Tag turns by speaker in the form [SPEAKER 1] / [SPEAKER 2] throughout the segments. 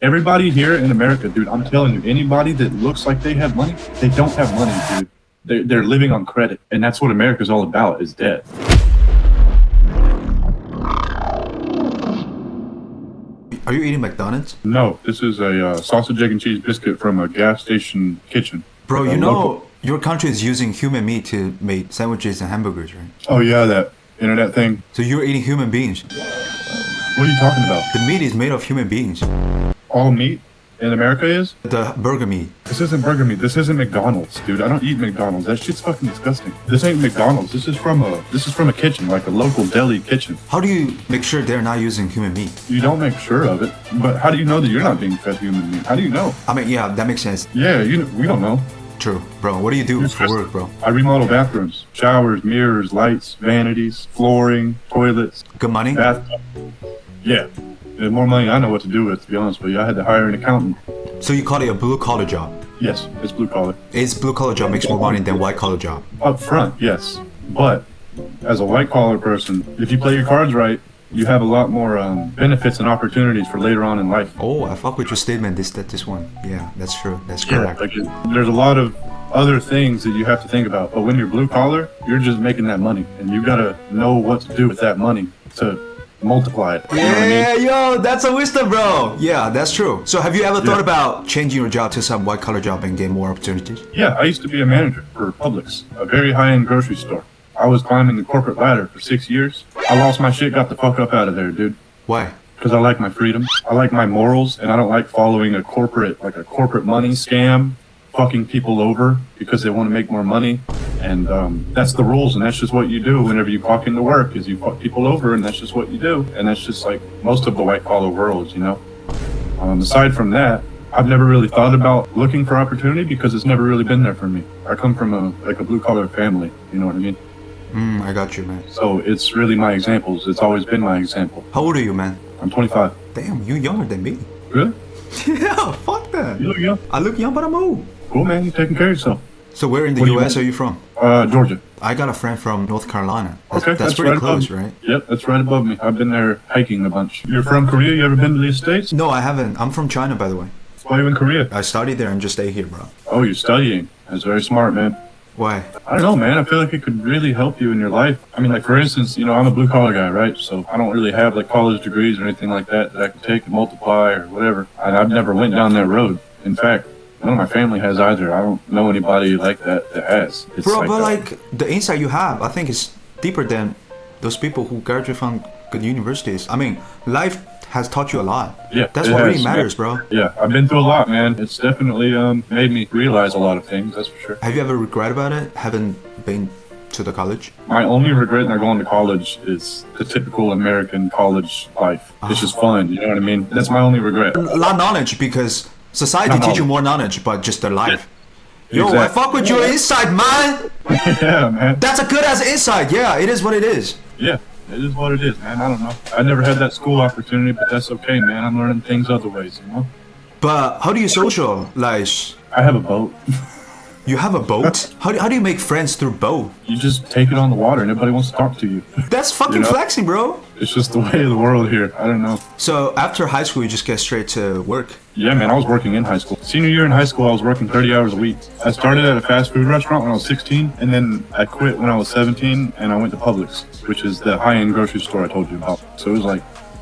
[SPEAKER 1] Everybody here in America, dude, I'm telling you, anybody that looks like they have money, they don't have money, dude. They're living on credit, and that's what America's all about, is debt.
[SPEAKER 2] Are you eating McDonald's?
[SPEAKER 1] No, this is a sausage, egg, and cheese biscuit from a gas station kitchen.
[SPEAKER 2] Bro,
[SPEAKER 1] Like
[SPEAKER 2] you
[SPEAKER 1] a
[SPEAKER 2] know
[SPEAKER 1] local-
[SPEAKER 2] your country is using human meat to make sandwiches and hamburgers, right?
[SPEAKER 1] Oh yeah, that internet thing.
[SPEAKER 2] So you're eating human beings.
[SPEAKER 1] What are you talking about?
[SPEAKER 2] The meat is made of human beings.
[SPEAKER 1] All meat in America is?
[SPEAKER 2] The burger meat.
[SPEAKER 1] This isn't burger meat. This isn't McDonald's, dude. I don't eat McDonald's. That shit's fucking disgusting. This ain't McDonald's. This is from a kitchen, like a local deli kitchen.
[SPEAKER 2] How do you make sure they're not using human meat?
[SPEAKER 1] You don't make sure of it, but how do you know that you're not being fed human meat? How do you know?
[SPEAKER 2] I mean, yeah, that makes sense.
[SPEAKER 1] Yeah, we don't know.
[SPEAKER 2] True. Bro, what do you do for work, bro?
[SPEAKER 1] I remodel bathrooms, showers, mirrors, lights, vanities, flooring, toilets,
[SPEAKER 2] Good money?
[SPEAKER 1] bathtub. Yeah. The more money I know what to do with, to be honest with you. I had to hire an accountant.
[SPEAKER 2] So you call it a blue collar job?
[SPEAKER 1] Yes, it's blue collar.
[SPEAKER 2] Is blue collar job makes more money than white collar job?
[SPEAKER 1] Up front, yes. But as a white collar person, if you play your cards right, you have a lot more benefits and opportunities for later on in life.
[SPEAKER 2] Oh, I fuck with your statement. This one. Yeah, that's true. That's correct.
[SPEAKER 1] Like there's a lot of other things that you have to think about. But when you're blue collar, you're just making that money, and you gotta know what to do with that money to multiply it. You know what I mean?
[SPEAKER 2] Yeah, yo, that's a wisdom, bro. Yeah, that's true. So have you ever thought about changing your job to some white collar job and gain more opportunities?
[SPEAKER 1] Yeah, I used to be a manager for Publix, a very high-end grocery store. I was climbing the corporate ladder for 6 years. I lost my shit, got the fuck up out of there, dude.
[SPEAKER 2] Why?
[SPEAKER 1] Because I like my freedom. I like my morals, and I don't like following a corporate money scam, fucking people over because they want to make more money. And that's the rules, and that's just what you do whenever you walk into work, is you fuck people over, and that's just what you do. And that's just like most of the white collar world, you know. Aside from that, I've never really thought about looking for opportunity because it's never really been there for me. I come from a blue collar family, you know what I mean?
[SPEAKER 2] I got you, man.
[SPEAKER 1] So it's really my examples. It's always been my example.
[SPEAKER 2] How old are you, man?
[SPEAKER 1] I'm 25.
[SPEAKER 2] Damn, you younger than me.
[SPEAKER 1] Really?
[SPEAKER 2] Yeah, fuck that.
[SPEAKER 1] You look young.
[SPEAKER 2] I look young, but I'm old.
[SPEAKER 1] Cool, man. You're taking care of yourself.
[SPEAKER 2] So where in the
[SPEAKER 1] What do you
[SPEAKER 2] US
[SPEAKER 1] want?
[SPEAKER 2] are you from?
[SPEAKER 1] Georgia.
[SPEAKER 2] I got a friend from North Carolina.
[SPEAKER 1] Okay,
[SPEAKER 2] That's pretty
[SPEAKER 1] right
[SPEAKER 2] close,
[SPEAKER 1] above me.
[SPEAKER 2] right?
[SPEAKER 1] Yep, that's right above me. I've been there hiking a bunch. You're from Korea? You ever been to the States?
[SPEAKER 2] No, I haven't. I'm from China, by the way.
[SPEAKER 1] Why are you in Korea?
[SPEAKER 2] I studied there and just stay here, bro.
[SPEAKER 1] Oh, you're studying. That's very smart, man.
[SPEAKER 2] Why?
[SPEAKER 1] I don't know, man. I feel like it could really help you in your life. I mean, like, for instance, you know, I'm a blue collar guy, right? So I don't really have like college degrees or anything like that I can take and multiply or whatever. And I've never went down that road. In fact, none of my family has either. I don't know anybody like that has. It's
[SPEAKER 2] Bro, but
[SPEAKER 1] a-
[SPEAKER 2] like the insight you have, I think is deeper than those people who graduate from good universities. I mean, life has taught you a lot.
[SPEAKER 1] Yeah,
[SPEAKER 2] That's
[SPEAKER 1] it
[SPEAKER 2] what really
[SPEAKER 1] has,
[SPEAKER 2] matters,
[SPEAKER 1] man.
[SPEAKER 2] bro.
[SPEAKER 1] Yeah, I've been through a lot, man. It's definitely made me realize a lot of things, that's for sure.
[SPEAKER 2] Have you ever regret about it? Haven't been to the college?
[SPEAKER 1] My only regret in not going to college is the typical American college life. It's just fun, you know what I mean? That's my only regret.
[SPEAKER 2] A lot of knowledge because society
[SPEAKER 1] Not
[SPEAKER 2] teach you
[SPEAKER 1] knowledge.
[SPEAKER 2] more knowledge, but just their life. Yo, I
[SPEAKER 1] Exactly.
[SPEAKER 2] fuck with your insight, man.
[SPEAKER 1] Yeah, man.
[SPEAKER 2] That's a good ass insight. Yeah, it is what it is.
[SPEAKER 1] Yeah, it is what it is, man. I don't know. I never had that school opportunity, but that's okay, man. I'm learning things other ways, you know?
[SPEAKER 2] But how do you socialize?
[SPEAKER 1] I have a boat.
[SPEAKER 2] You have a boat? How do you make friends through boat?
[SPEAKER 1] You just take it on the water and everybody wants to talk to you.
[SPEAKER 2] That's fucking
[SPEAKER 1] You know?
[SPEAKER 2] flexing, bro.
[SPEAKER 1] It's just the way of the world here. I don't know.
[SPEAKER 2] So after high school, you just get straight to work.
[SPEAKER 1] Yeah, man, I was working in high school. Senior year in high school, I was working 30 hours a week. I started at a fast food restaurant when I was 16, and then I quit when I was 17, and I went to Publix, which is the high-end grocery store I told you about. So it was like,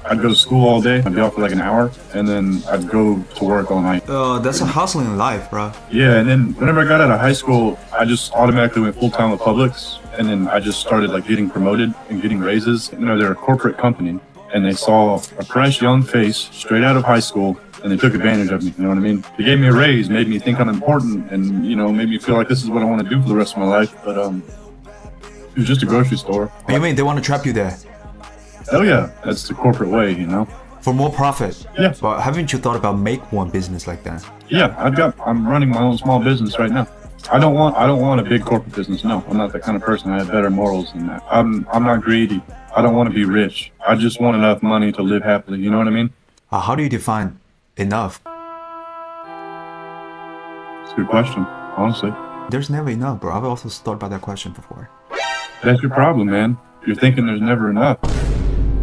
[SPEAKER 1] I'd go to school all day, I'd be off for like an hour, and then I'd go to work all night.
[SPEAKER 2] That's a hustling life, bro.
[SPEAKER 1] Yeah, and then whenever I got out of high school, I just automatically went full-time with Publix, and then I just started like getting promoted and getting raises. You know, they're a corporate company, and they saw a fresh young face straight out of high school, and they took advantage of me, you know what I mean? They gave me a raise, made me think I'm important, and, you know, made me feel like this is what I want to do for the rest of my life, but it was just a grocery store.
[SPEAKER 2] You mean they want to trap you there
[SPEAKER 1] Hell yeah, that's the corporate way, you know?
[SPEAKER 2] for more profit?
[SPEAKER 1] Yeah.
[SPEAKER 2] But haven't you thought about make one business like that?
[SPEAKER 1] Yeah, I'm running my own small business right now. I don't want a big corporate business, no. I'm not that kind of person. I have better morals than that. I'm not greedy. I don't want to be rich. I just want enough money to live happily, you know what I mean?
[SPEAKER 2] How do you define enough?
[SPEAKER 1] It's a good question, honestly.
[SPEAKER 2] There's never enough, bro. I've also thought about that question before.
[SPEAKER 1] That's your problem, man. You're thinking there's never enough.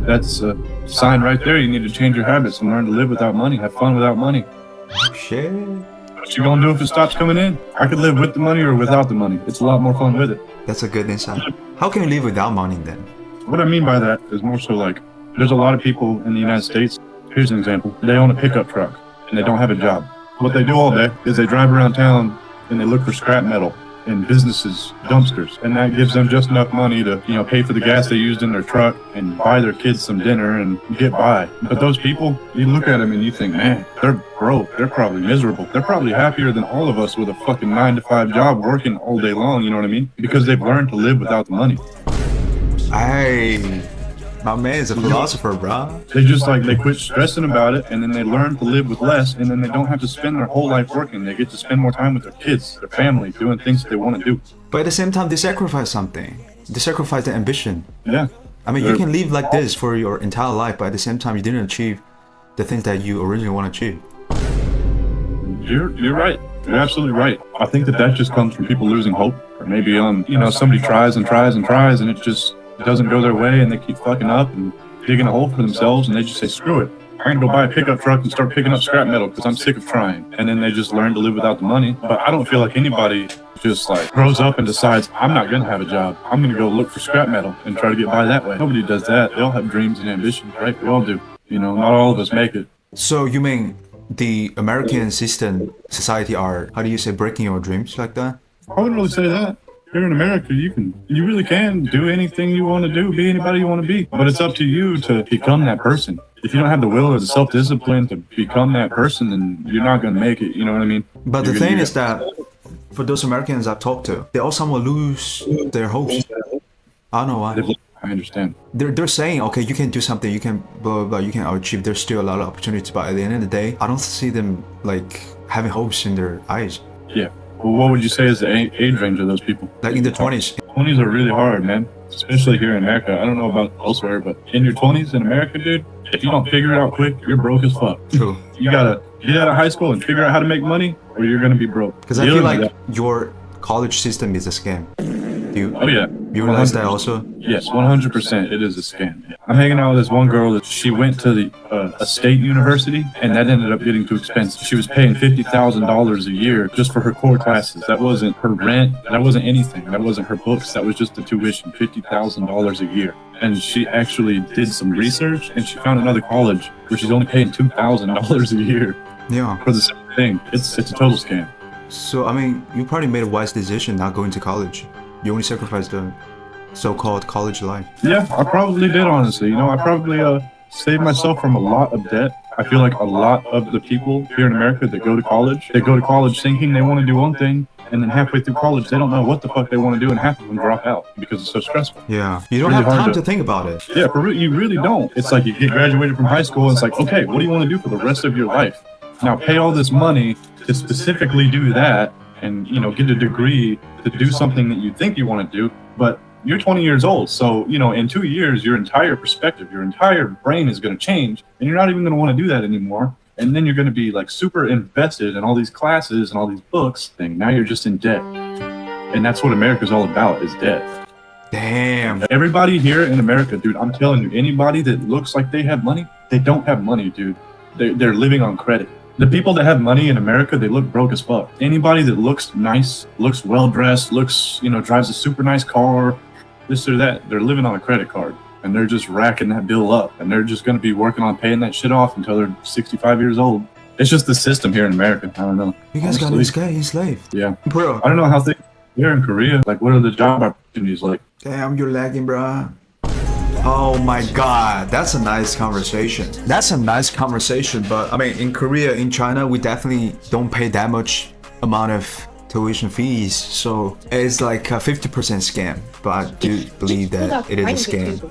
[SPEAKER 1] that's a sign right there. You need to change your habits and learn to live without money, have fun without money.
[SPEAKER 2] Shit.
[SPEAKER 1] What you gonna do if it stops coming in? I could live with the money or without the money. It's a lot more fun with it.
[SPEAKER 2] That's a good insight. How can you live without money then?
[SPEAKER 1] What I mean by that is more so like, there's a lot of people in the United States. Here's an example. They own a pickup truck and they don't have a job. What they do all day is they drive around town and they look for scrap metal in businesses, dumpsters, and that gives them just enough money to, pay for the gas they used in their truck and buy their kids some dinner and get by. But those people, you look at them and you think, man, they're broke. They're probably miserable. They're probably happier than all of us with a fucking 9-to-5 job working all day long, you know what I mean? Because they've learned to live without the money.
[SPEAKER 2] Hey, my man is a philosopher, bro.
[SPEAKER 1] They quit stressing about it, and then they learn to live with less, and then they don't have to spend their whole life working. They get to spend more time with their kids, their family, doing things that they want to do.
[SPEAKER 2] But at the same time, they sacrifice something. They sacrifice their ambition.
[SPEAKER 1] Yeah.
[SPEAKER 2] I mean, you can live like this for your entire life, but at the same time, you didn't achieve the things that you originally want to achieve.
[SPEAKER 1] You're right. You're absolutely right. I think that just comes from people losing hope, or maybe somebody tries and tries and tries, and it just doesn't go their way, and they keep fucking up and digging a hole for themselves, and they just say, screw it, I'm gonna go buy a pickup truck and start picking up scrap metal because I'm sick of trying. And then they just learn to live without the money. But I don't feel like anybody just grows up and decides, I'm not gonna have a job, I'm gonna go look for scrap metal and try to get by that way. Nobody does that. They all have dreams and ambitions, right? We all do. Not all of us make it.
[SPEAKER 2] So you mean the American society are, how do you say, breaking your dreams like that?
[SPEAKER 1] I wouldn't really say that. Here in America, you really can do anything you want to do, be anybody you want to be. But it's up to you to become that person. If you don't have the will or the self-discipline to become that person, then you're not going to make it. You know what I mean?
[SPEAKER 2] But the thing is that for those Americans I've talked to, they all somewhat lose their hopes. I don't know why.
[SPEAKER 1] I understand.
[SPEAKER 2] They're saying, okay, you can do something, you can blah, blah, blah, you can achieve. There's still a lot of opportunities, but at the end of the day, I don't see them having hopes in their eyes.
[SPEAKER 1] Yeah. Well, what would you say is the age range of those people?
[SPEAKER 2] Like in the 20s.
[SPEAKER 1] 20s are really hard, man. Especially here in America. I don't know about elsewhere, but in your 20s in America, dude, if you don't figure it out quick, you're broke as fuck.
[SPEAKER 2] True.
[SPEAKER 1] You gotta get out of high school and figure out how to make money, or you're gonna be broke.
[SPEAKER 2] Because I feel like your college system is a scam.
[SPEAKER 1] Oh yeah.
[SPEAKER 2] You realize that also?
[SPEAKER 1] Yes, 100%. It is a scam. I'm hanging out with this one girl that she went to a state university, and that ended up getting too expensive. She was paying $50,000 a year just for her core classes. That wasn't her rent. That wasn't anything. That wasn't her books. That was just the tuition, $50,000 a year. And she actually did some research, and she found another college where she's only paying $2,000 a year.
[SPEAKER 2] Yeah.
[SPEAKER 1] For the same thing. It's a total scam.
[SPEAKER 2] So, I mean, you probably made a wise decision not going to college. You only sacrificed the so-called college life.
[SPEAKER 1] Yeah, I probably did, honestly. I probably saved myself from a lot of debt. I feel like a lot of the people here in America that go to college, they go to college thinking they want to do one thing, and then halfway through college, they don't know what the fuck they want to do, and half of them drop out because it's so stressful.
[SPEAKER 2] Yeah, you don't have time to think about it.
[SPEAKER 1] Yeah, you really don't. It's like you get graduated from high school, and it's like, okay, what do you want to do for the rest of your life? Now pay all this money to specifically do that, and get a degree to do something that you think you want to do, but you're 20 years old, so in 2 years your entire perspective, your entire brain is going to change, and you're not even going to want to do that anymore. And then you're going to be super invested in all these classes and all these books thing. Now you're just in debt, and that's what America's all about, is debt.
[SPEAKER 2] Damn.
[SPEAKER 1] Everybody here in America, dude, I'm telling you, anybody that looks like they have money, they don't have money, dude. They're living on credit. The people that have money in America, they look broke as fuck. Anybody that looks nice, looks well-dressed, drives a super nice car, this or that, they're living on a credit card. And they're just racking that bill up. And they're just going to be working on paying that shit off until they're 65 years old. It's just the system here in America. I don't know.
[SPEAKER 2] You guys got this guy enslaved.
[SPEAKER 1] Yeah.
[SPEAKER 2] Bro.
[SPEAKER 1] I don't know how things here in Korea. What are the job opportunities like?
[SPEAKER 2] Damn, you're lagging, bro. Oh my god, that's a nice conversation. That's a nice conversation, but I mean, in Korea, in China, we definitely don't pay that much amount of tuition fees, so it's like a 50% scam, but I do believe that it is a scam.